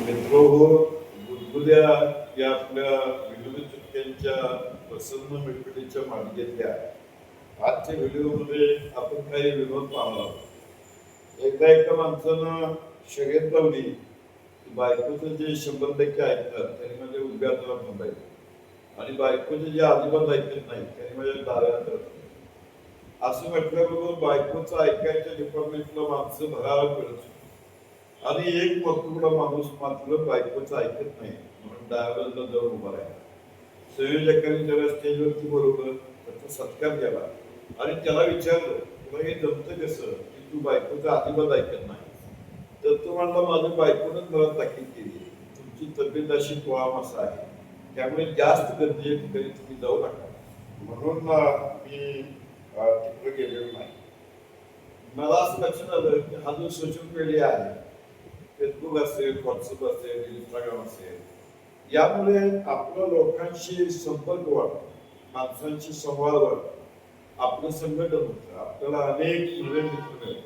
मित्रहो, बुलबुल्या या आपल्या विनोदी चुटक्यांच्या प्रसन्न मिळकतीच्या मालिकेतल्या आजच्या व्हिडिओमध्ये आपण काही विनोद पाहणार आहोत. एकदा एका माणसानं शर्यत लावली की बायकोचं जे 100% ऐकतात त्यांनी म्हणजे उभ्या हाताला थांबायचं आणि बायकोचे जे अजिबात ऐकत नाही त्यांनी म्हणजे डाव्या हाताला थांबायचं. असं म्हटल्याबरोबर बायकोचं ऐकायच्या डिपार्टमेंटला माणसं भरायला मिळत आणि एक मजकुरा माणूस मात्र बायकोचं ऐकत नाही म्हणून डाव्या बाजूला जाऊन उभा राहिला. संयोजकांनी त्याला स्टेजवरती बोलवलं, त्याचा सत्कार केला आणि त्याला विचारलं, तुला हे जमतं कसं की तू बायकोचं अजिबात ऐकत नाही? तर तो म्हणला, माझ्या बायकोनंच मला ताकीद केली, तुमची तब्येत अशी मासा आहे, त्यामुळे जास्त गर्दी ठिकाणी तुम्ही जाऊ नका, म्हणून मी तिकडे गेलेलो नाही. मला असं लक्षात आलं की हा जो सोशल मीडिया आहे, फेसबुक असेल, व्हॉट्सअप असेल, इंस्टाग्राम असेल, यामुळे आपल्या लोकांशी संपर्क वाढतो, माणसांशी संवाद वाढतो, आपलं संघटन होतं, आपल्याला अनेक नवे मित्र मिळतात.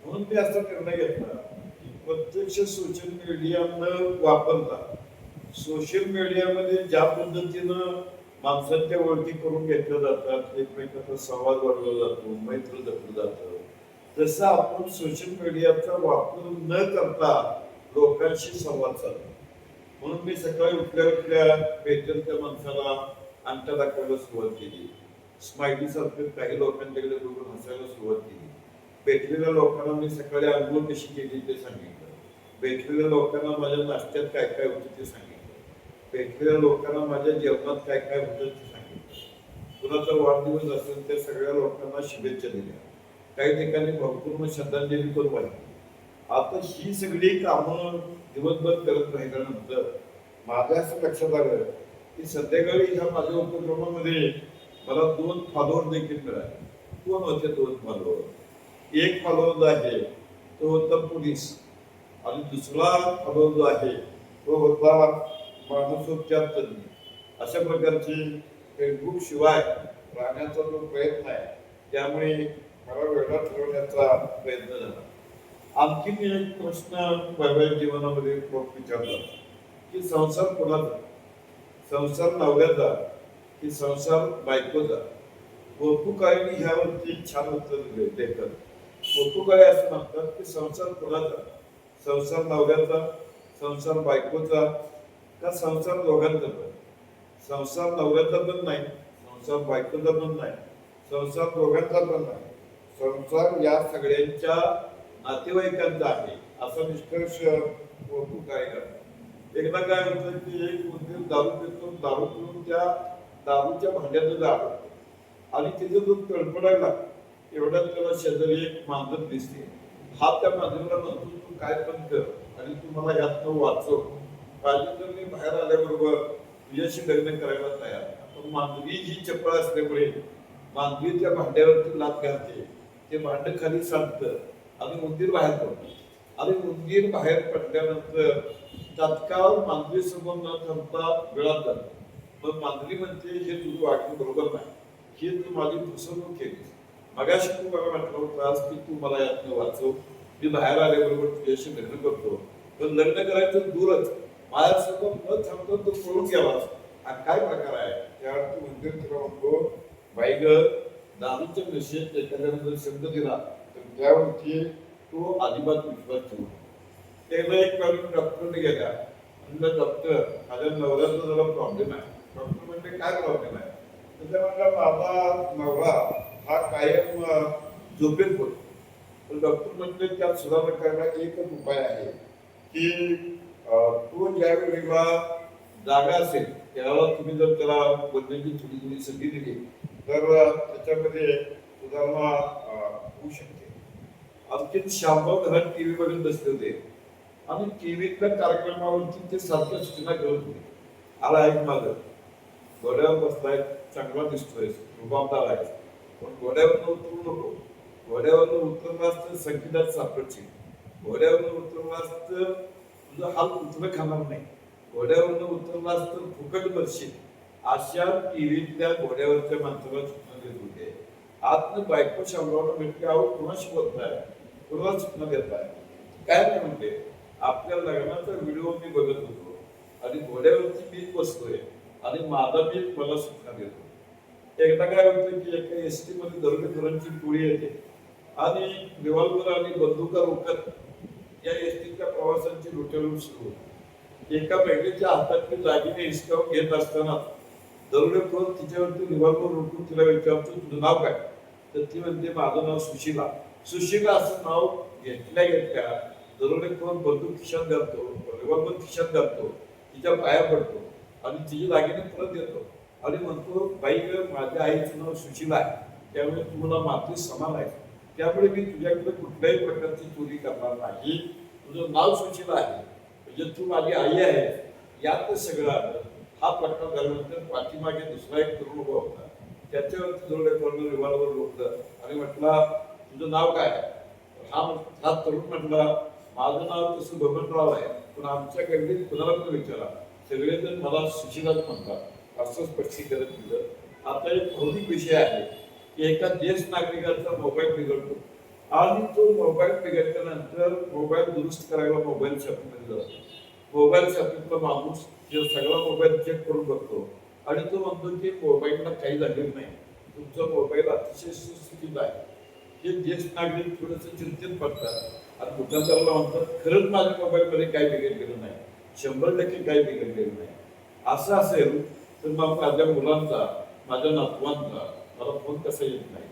म्हणून मी असा निर्णय घेतला की प्रत्यक्ष सोशल मीडिया न वापरता सोशल मीडियामध्ये ज्या पद्धतीनं माणसांच्या ओळखी करून घेतल्या जातात, एकमेकांचा संवाद वाढवला जातो, मैत्र जपलं जातं, तसं आपण सोशल मीडियाचा वापर न करता लोकांशी संवाद साधतो. म्हणून मी सकाळी उठल्या भेटेल त्या माणसाला अंगठा दाखवायला सुरुवात केली, स्माइली सारखं काही लोकांच्याकडे बघून हसायला सुरुवात केली. भेटलेल्या लोकांना मी सकाळी आंघोळ कशी केली ते सांगितलं, भेटलेल्या लोकांना माझ्या नाश्त्यात काय काय होतं ते सांगितलं, भेटलेल्या लोकांना माझ्या जेवणात काय काय होतं ते सांगितलं. कुणाचा वाढदिवस असेल त्या सगळ्या लोकांना शुभेच्छा दिल्या, काही ठिकाणी भरपूर श्रद्धांजली करून वाहिली. आता ही सगळी कामं दिवसभर करत राहिल्यानंतर माझ्या असं लक्षात आलं की संध्याकाळी ह्या माझ्या उपक्रमामध्ये मला 2 फॉलोअर देखील मिळाले. कोण होते 2 फॉलोअर? एक फॉलोअर जो आहे तो होता पोलीस आणि दुसरा फॉलोअर जो आहे तो होता मानसोपचार तज्ञ. अशा प्रकारचे फेसबुक शिवाय राहण्याचा जो प्रयत्न आहे त्यामुळे मला वेगळा ठरवण्याचा प्रयत्न झाला. आणखीन एक प्रश्न वैवाहिक जीवनामध्ये खूप विचारतात की संसार कोणाचा? संसार नवऱ्याचा की संसार बायकोचा? कौतुकाने ह्यावरती छान उत्तर दिले लेखक. कौतुकाने असं म्हणतात की संसार कोणाचा? संसार नवऱ्याचा, संसार बायकोचा का संसार दोघांचा पण? संसार नवऱ्याचा पण नाही, संसार बायकोचा पण नाही, संसार दोघांचा पण नाही, संसार या सगळ्यांच्या नातेवाईकांचा आहे असा निष्कर्ष कौतुक काय करतात. एकदा काय होतं की एक मुलगी दारू पितो, दारू पिऊन त्या दारूच्या भांड्याचं जाळं आणि तिचं दूध तडफडायला लागतं. एवढ्यात त्याला शेजारी एक मांजर दिसते. हा त्या मांजरीला म्हणतो, तू काय पण कर आणि तू मला यातनं वाचव, पाहिजे तर मी बाहेर आल्याबरोबर तुझ्याशी लग्न करायला तयार. पण मांजरी ही चपळ असल्यामुळे मांजरी त्या भांड्यावरती लाथ घालते, ते भांड खाली सांडतं आणि उंदीर बाहेर पडतो आणि उंदीर बाहेर पडल्यानंतर तत्काळ मांजरी समोर न थांबता वेळात जातो. मग मांजरी म्हणते, हे तुझं वागणं बरोबर नाही, ही तू माझी फसवणूक केली. मगाशी तू मला म्हटलं होतास की तू मला यातनं वाचव, मी बाहेर आल्याबरोबर तुझ्याशी लग्न करतो, पण लग्न करायचं दूरच, माझ्यासमोर न थांबतो तू पळून गेलास, हा काय प्रकार आहे? त्यावर तू उंदीर तुला म्हणतो, बाई ग, दारूच्या नशेत एखाद्याने जर शब्द दिला तर त्यावरती तो अजिबात विश्वास ठेवू. त्याला एक काढून डॉक्टरने गेल्या, म्हणलं डॉक्टर, माझ्या नवऱ्याचा जरा प्रॉब्लेम आहे. डॉक्टर म्हणजे काय प्रॉब्लेम आहे? त्याच्या म्हणलं, माझा नवरा हा कायम झोपेत पडतो. तर डॉक्टर म्हणले, त्यात सुधारणा करण्याचा एकच उपाय आहे की तो ज्या वेळेला जागा असेल त्याला तुम्ही जर त्याला बोलण्याची थोडी थोडी संधी दिली तर त्याच्यामध्ये सुधारणा होऊ शकते. आणखीन शांतव घरात टीव्ही बघत बसले होते आणि टीव्हीतल्या कार्यक्रमावरती ते सारख्या सूचना करत होते. आला ऐक माझं, घोड्यावर बसलाय, चांगला दिसतोय, रुबाबदार आहे, पण घोड्यावरनं उतरू नको. घोड्यावरनं उतरलास तर संकटात सापडशील, घोड्यावरनं उतरलास तर तुझं हात उतरं खाणार नाही, घोड्यावरनं उतरलास तर फुकट बसशील. अशा टीव्हीतल्या घोड्यावरच्या माणसाला सूचना देत होते. आतनं बायको शामरावनं भेटली, अहो कोणाशी बोलताय, कोणाला सूचना देताय? काय नाही म्हणते, आपल्या लग्नाचा व्हिडिओ मी बघत होतो आणि घोड्यावरती मी बसतोय आणि माझा मी मला सूचना देतो. एकदा काय होतं की एका एसटी मध्ये दरोडेखोरांची टोळी येते आणि रिव्हॉल्वर आणि बंदुका रोखत या एसटीच्या प्रवाशांची लुटवणूक सुरू होती. एका महिलेच्या हातातली दागिने हिसकावून घेत असताना दरोडेखोर तिच्यावरती रिव्हॉल्वर रोखून तिला विचारतो, तुझं नाव काय? तर ती म्हणते, माझं नाव सुशीला. सुशीला असं नाव घेतल्या घेतल्या दरोडेखोर बंदूक खिशात घालतो, रिव्हॉल्वर खिशात घालतो, तिच्या पाया पडतो आणि तिची दागिने परत देतो आणि म्हणतो, बाई माझ्या आईचं नाव सुशीला आहे, त्यामुळे तू मला मातृ समान आहे, त्यामुळे मी तुझ्याकडे कुठल्याही प्रकारची चोरी करणार नाही. तुझं नाव सुशीला आहे म्हणजे तू माझी आई आहे. यातच सगळं आलं. हा प्रकार झाल्यानंतर पाठीमागे दुसरा एक तरुण उभा होता. त्याच्यावरती दरोडेखोरानं रिव्हॉल्वर रोखलं आणि म्हटला, तुझं नाव काय? हा तरुण म्हटला, माझं नाव तसं बबनराव आहे, पण आमच्या गल्लीत कुणाला पण विचारा, सगळेजण मला सुशीलाच म्हणतात, असं स्पष्टीकरण दिलं. आता एक भावनिक विषय आहे की एका ज्येष्ठ नागरिकाचा मोबाईल बिघडतो आणि तो मोबाईल बिघडल्यानंतर मोबाईल दुरुस्त करायला मोबाईल शॉपमध्ये जातो. मोबाईल शॉपीतला माणूस सगळा मोबाईल चेक करून बघतो आणि तो म्हणतो की मोबाईलला काही झालेलं नाही, तुमचा मोबाईल अतिशय सुस्थितीत आहे. हे ज्येष्ठ नागरिक थोडंसं चिंतित पडतात आणि दुकानदाराला म्हणतात, खरंच माझ्या मोबाईलमध्ये काही बिघडलेलं नाही, 100% काही बिघडलेलं नाही. असं असेल तर मग माझ्या मुलांचा, माझ्या नातवांचा मला फोन कसा येत नाही?